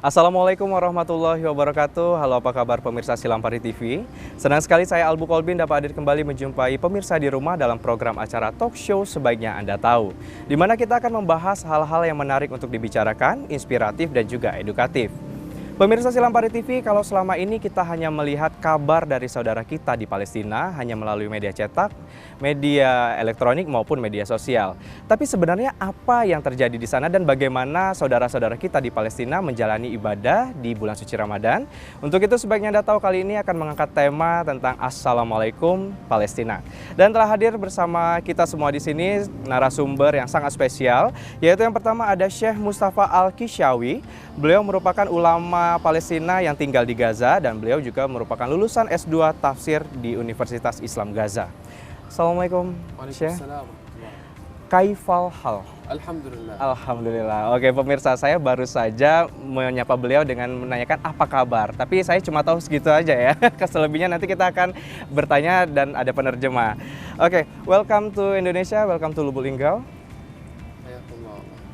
Assalamualaikum warahmatullahi wabarakatuh. Halo, apa kabar pemirsa Silampari TV? Senang sekali saya Albu Kolbin dapat hadir kembali menjumpai pemirsa di rumah dalam program acara talk show Sebaiknya Anda Tahu, di mana kita akan membahas hal-hal yang menarik untuk dibicarakan, inspiratif dan juga edukatif. Pemirsa Silampari TV, kalau selama ini kita hanya melihat kabar dari saudara kita di Palestina hanya melalui media cetak, media elektronik maupun media sosial. Tapi sebenarnya apa yang terjadi di sana dan bagaimana saudara-saudara kita di Palestina menjalani ibadah di bulan suci Ramadan? Untuk itu Sebaiknya Anda Tahu kali ini akan mengangkat tema tentang Assalamualaikum Palestina. Dan telah hadir bersama kita semua di sini narasumber yang sangat spesial, yaitu yang pertama ada Syekh Mustafa Al-Kishawi. Beliau merupakan ulama Palestina yang tinggal di Gaza dan beliau juga merupakan lulusan S2 Tafsir di Universitas Islam Gaza. Assalamualaikum, Syekh. Kaifal hal? Alhamdulillah. Alhamdulillah. Oke pemirsa, saya baru saja menyapa beliau dengan menanyakan apa kabar. Tapi saya cuma tahu segitu aja ya. Selebihnya nanti kita akan bertanya dan ada penerjemah. Oke, welcome to Indonesia, welcome to Lubuk Linggau.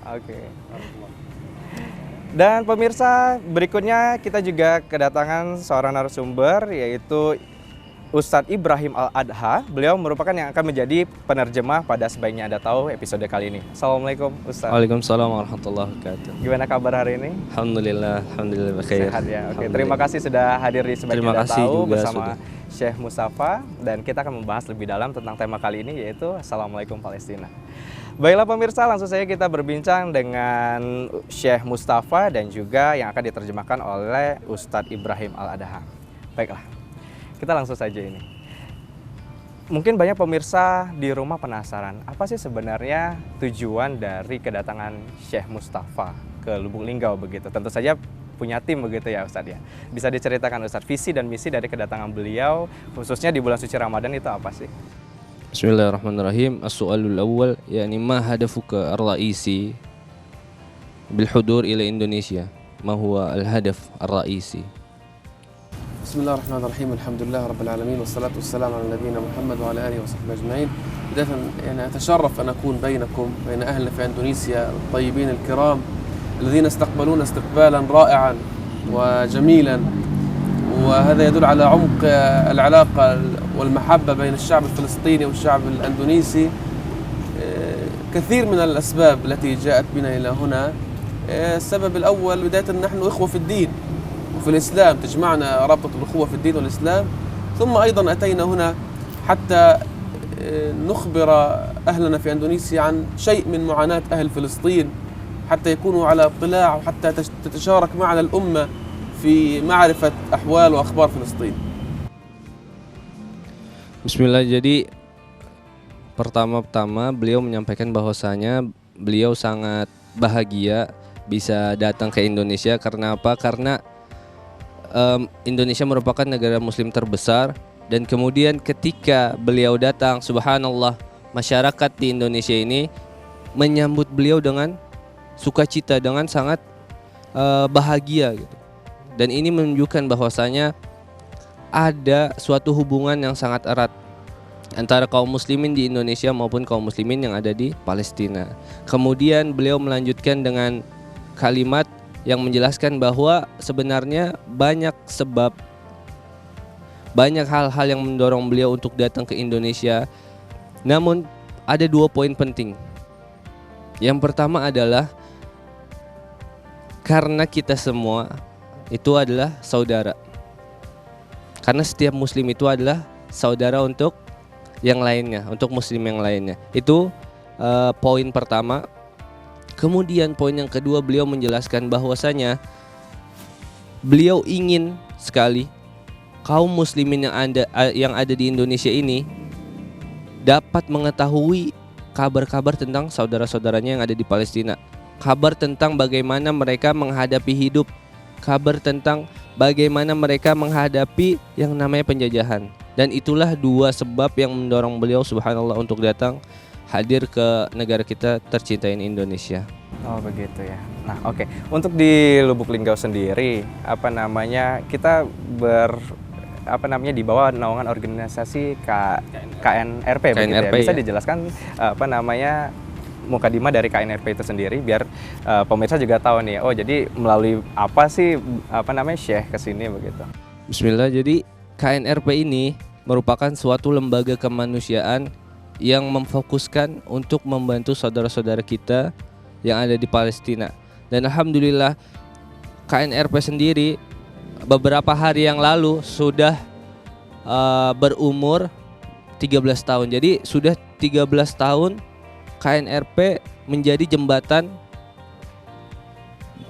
Oke. Dan pemirsa, berikutnya kita juga kedatangan seorang narasumber yaitu Ustadz Ibrahim Al-Adha. Beliau merupakan yang akan menjadi penerjemah pada Sebaiknya Anda Tahu episode kali ini. Assalamualaikum Ustadz. Waalaikumsalam warahmatullahi wabarakatuh. Gimana kabar hari ini? Alhamdulillah bakhair. Sehat ya. Oke, terima kasih sudah hadir di Sebaiknya Anda Tahu bersama Syekh Mustafa, dan kita akan membahas lebih dalam tentang tema kali ini yaitu Assalamualaikum Palestina. Baiklah pemirsa, langsung saja kita berbincang dengan Syekh Mustafa dan juga yang akan diterjemahkan oleh Ustadz Ibrahim Al-Adha. Baiklah, kita langsung saja ini. Mungkin banyak pemirsa di rumah penasaran, apa sih sebenarnya tujuan dari kedatangan Syekh Mustafa ke Lubuk Linggau begitu? Tentu saja punya tim begitu ya Ustadz ya. Bisa diceritakan Ustadz, visi dan misi dari kedatangan beliau khususnya di bulan suci Ramadan itu apa sih? Bismillahirrahmanirrahim. As-su'alul awwal, yani ma hadafuka ar-ra'isi bil hudur ila Indonesia? Ma huwa al-hadaf ar-ra'isi? Bismillahirrahmanirrahim. Alhamdulillah rabbil alamin wassalatu wassalamu ala nabiyyina Muhammad wa ala alihi wa sahbihi ajma'in. بداية يعني أتشرف أن أكون بينكم بين أهلنا في إندونيسيا الطيبين الكرام الذين استقبلونا استقبالا رائعا وجميلا، وهذا يدل على عمق العلاقة والمحبة بين الشعب الفلسطيني والشعب الأندونيسي. كثير من الأسباب التي جاءت بنا إلى هنا. السبب الأول بداية نحن إخوة في الدين وفي الإسلام، تجمعنا رابطة الأخوة في الدين والإسلام، ثم أيضا أتينا هنا حتى نخبر أهلنا في إندونيسيا عن شيء من معاناة أهل فلسطين حتى يكونوا على اطلاع وحتى تتشارك معنا الأمة في معرفة أحوال وأخبار فلسطين. Bismillah. Jadi pertama-tama beliau menyampaikan bahwasanya beliau sangat bahagia bisa datang ke Indonesia. Karena apa? Karena Indonesia merupakan negara muslim terbesar, dan kemudian ketika beliau datang, subhanallah, masyarakat di Indonesia ini menyambut beliau dengan sukacita, dengan sangat bahagia gitu. Dan ini menunjukkan bahwasanya ada suatu hubungan yang sangat erat antara kaum muslimin di Indonesia maupun kaum muslimin yang ada di Palestina. Kemudian beliau melanjutkan dengan kalimat yang menjelaskan bahwa sebenarnya banyak sebab, banyak hal-hal yang mendorong beliau untuk datang ke Indonesia. Namun ada 2 poin penting. Yang pertama adalah karena kita semua itu adalah saudara. Karena setiap muslim itu adalah saudara untuk yang lainnya, untuk muslim yang lainnya. Itu poin pertama. Kemudian poin yang kedua, beliau menjelaskan bahwasanya beliau ingin sekali kaum muslimin yang ada di Indonesia ini dapat mengetahui kabar-kabar tentang saudara-saudaranya yang ada di Palestina. Kabar tentang bagaimana mereka menghadapi hidup, kabar tentang bagaimana mereka menghadapi yang namanya penjajahan. Dan itulah 2 sebab yang mendorong beliau subhanallah untuk datang hadir ke negara kita tercinta ini, Indonesia. Oh begitu ya. Nah oke. Untuk di Lubuk Linggau sendiri, kita di bawah naungan organisasi KNRP begitu ya. Bisa dijelaskan mukadimah dari KNRP itu sendiri biar pemirsa juga tahu nih. Oh, jadi melalui apa sih Syekh ke sini begitu. Bismillah. Jadi KNRP ini merupakan suatu lembaga kemanusiaan yang memfokuskan untuk membantu saudara-saudara kita yang ada di Palestina. Dan alhamdulillah KNRP sendiri beberapa hari yang lalu sudah berumur 13 tahun. Jadi sudah 13 tahun KNRP menjadi jembatan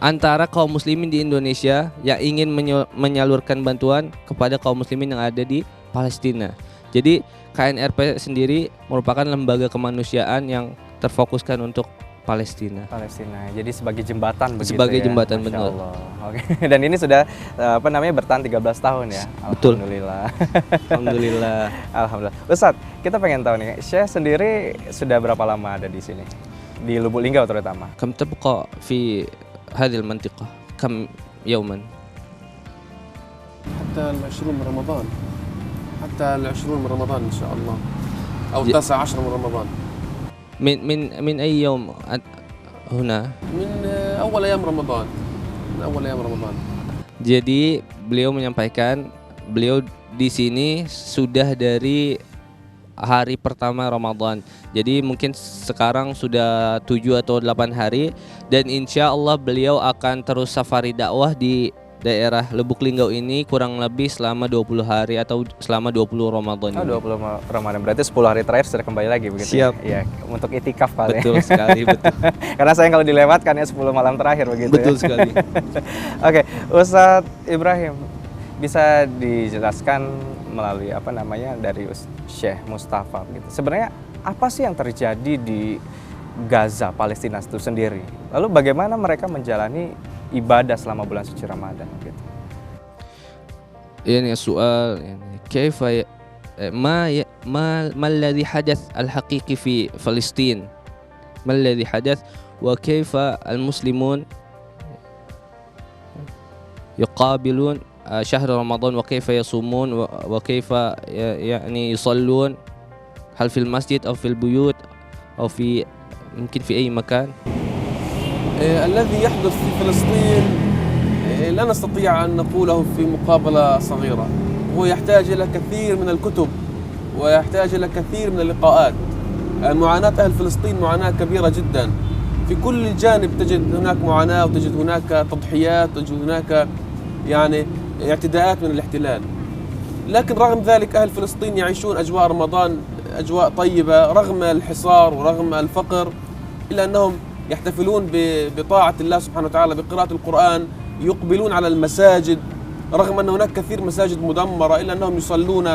antara kaum muslimin di Indonesia yang ingin menyalurkan bantuan kepada kaum muslimin yang ada di Palestina. Jadi KNRP sendiri merupakan lembaga kemanusiaan yang terfokuskan untuk Palestina. Jadi sebagai jembatan begitu. Sebagai ya? jembatan, Masya benar. Allah. Oke. Dan ini sudah bertahan 13 tahun ya. Betul. Alhamdulillah. Alhamdulillah. Alhamdulillah. Ustadz, kita pengen tahu nih, Syekh sendiri sudah berapa lama ada di sini? Di Lubuk Linggau terutama. كم تبقى في هذه المنطقة؟ كم يوما؟ حتى 20 من رمضان، حتى 20 من رمضان إن شاء الله، أو 19 من رمضان. من أي يوم هنا؟ من أول أيام رمضان، من أول أيام رمضان. Jadi beliau menyampaikan beliau di sini sudah dari hari pertama Ramadan. Jadi mungkin sekarang sudah 7 atau 8 hari dan insya Allah beliau akan terus safari dakwah di daerah Lubuk Linggau ini kurang lebih selama 20 hari atau selama 20 Ramadan. Oh, 20 Ramadan. Berarti 10 hari terakhir sudah kembali lagi begitu. Siap. Ya, untuk itikaf kali. Betul sekali, betul. Karena saya kalau dilewatkan ya 10 malam terakhir begitu. Betul ya. sekali. Oke, Ustadz Ibrahim, bisa dijelaskan melalui dari Syekh Mustafa gitu. Sebenarnya apa sih yang terjadi di Gaza, Palestina itu sendiri? Lalu bagaimana mereka menjalani ibadah selama bulan suci Ramadan gitu? يعني السؤال يعني كيف ما الذي حدث الحقيقي في فلسطين؟ ما الذي حدث وكيف المسلمون يقابلون شهر رمضان وكيف يصومون وكيف يعني يصلون؟ هل في المسجد أو في البيوت أو ممكن في أي مكان؟ الذي يحدث في فلسطين لا نستطيع أن نقوله في مقابلة صغيرة. هو يحتاج إلى كثير من الكتب ويحتاج إلى كثير من اللقاءات. معاناة أهل فلسطين معاناة كبيرة جدا. في كل جانب تجد هناك معاناة وتجد هناك تضحيات وتجد هناك يعني اعتداءات من الاحتلال. لكن رغم ذلك أهل فلسطين يعيشون أجواء رمضان أجواء طيبة رغم الحصار ورغم الفقر، إلا أنهم يحتفلون بطاعة الله سبحانه وتعالى بقراءة القرآن، يقبلون على المساجد رغم أن هناك كثير مساجد مدمرة، إلا أنهم يصلون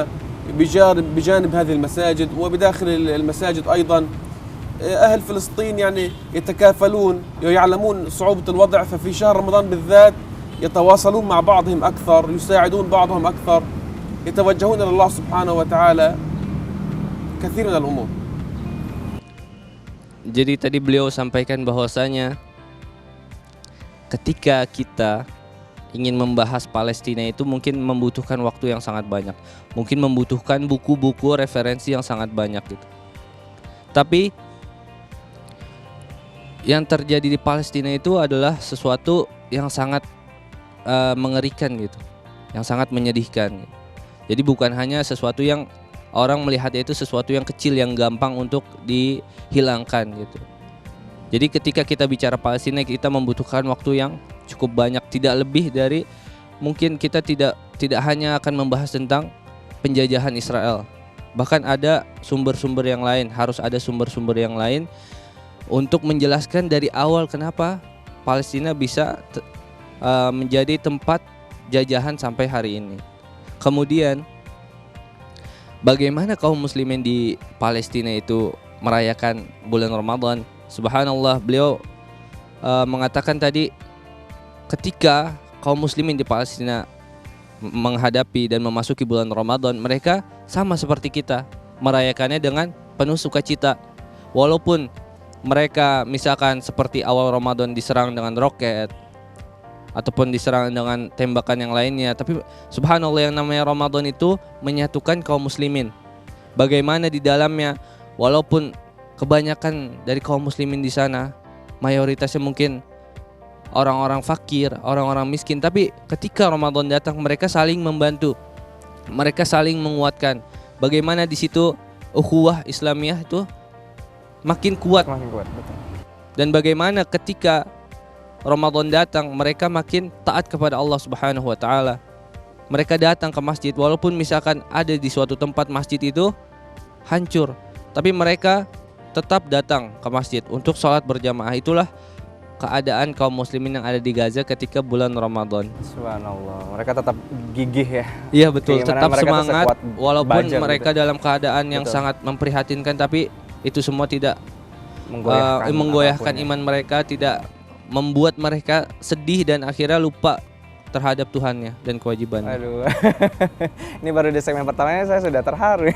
بجانب هذه المساجد. وبداخل المساجد أيضا أهل فلسطين يعني يتكافلون ويعلمون صعوبة الوضع، ففي شهر رمضان بالذات يتواصلون مع بعضهم أكثر، يساعدون بعضهم أكثر، يتوجهون إلى الله سبحانه وتعالى كثير من الأمور. Jadi tadi beliau sampaikan bahwasanya ketika kita ingin membahas Palestina itu mungkin membutuhkan waktu yang sangat banyak. Mungkin membutuhkan buku-buku referensi yang sangat banyak gitu. Tapi yang terjadi di Palestina itu adalah sesuatu yang sangat mengerikan gitu. Yang sangat menyedihkan. Jadi bukan hanya sesuatu yang orang melihatnya itu sesuatu yang kecil yang gampang untuk dihilangkan gitu. Jadi ketika kita bicara Palestina kita membutuhkan waktu yang cukup banyak, tidak lebih dari mungkin kita tidak hanya akan membahas tentang penjajahan Israel. Bahkan ada sumber-sumber yang lain, harus ada sumber-sumber yang lain untuk menjelaskan dari awal kenapa Palestina bisa menjadi tempat jajahan sampai hari ini. Kemudian bagaimana kaum muslimin di Palestina itu merayakan bulan Ramadan? Subhanallah, beliau mengatakan tadi ketika kaum muslimin di Palestina menghadapi dan memasuki bulan Ramadan, mereka sama seperti kita, merayakannya dengan penuh sukacita. Walaupun mereka misalkan seperti awal Ramadan diserang dengan roket ataupun diserang dengan tembakan yang lainnya, tapi subhanallah yang namanya Ramadan itu menyatukan kaum muslimin. Bagaimana di dalamnya walaupun kebanyakan dari kaum muslimin di sana mayoritasnya mungkin orang-orang fakir, orang-orang miskin, tapi ketika Ramadan datang mereka saling membantu, mereka saling menguatkan. Bagaimana di situ ukhuwah Islamiyah itu makin kuat. Semakin kuat, betul. Dan bagaimana ketika Ramadan datang mereka makin taat kepada Allah Subhanahu wa taala. Mereka datang ke masjid walaupun misalkan ada di suatu tempat masjid itu hancur, tapi mereka tetap datang ke masjid untuk sholat berjamaah. Itulah keadaan kaum muslimin yang ada di Gaza ketika bulan Ramadan. Subhanallah, mereka tetap gigih ya. Iya betul, Keinginan tetap mereka tuh semangat sekuat walaupun baja mereka gitu. dalam keadaan yang Betul. sangat memprihatinkan, tapi itu semua tidak apapun menggoyahkan ya. iman mereka, tidak membuat mereka sedih dan akhirnya lupa terhadap Tuhannya dan kewajibannya. Aduh, ini baru di segmen pertamanya saya sudah terharu.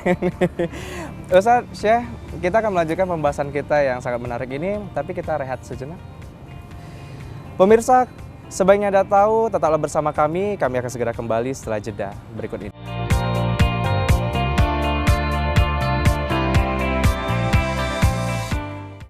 Ustaz, Syekh, kita akan melanjutkan pembahasan kita yang sangat menarik ini, tapi kita rehat sejenak. Pemirsa, sebaiknya Anda tahu, tetaplah bersama kami akan segera kembali setelah jeda berikut ini.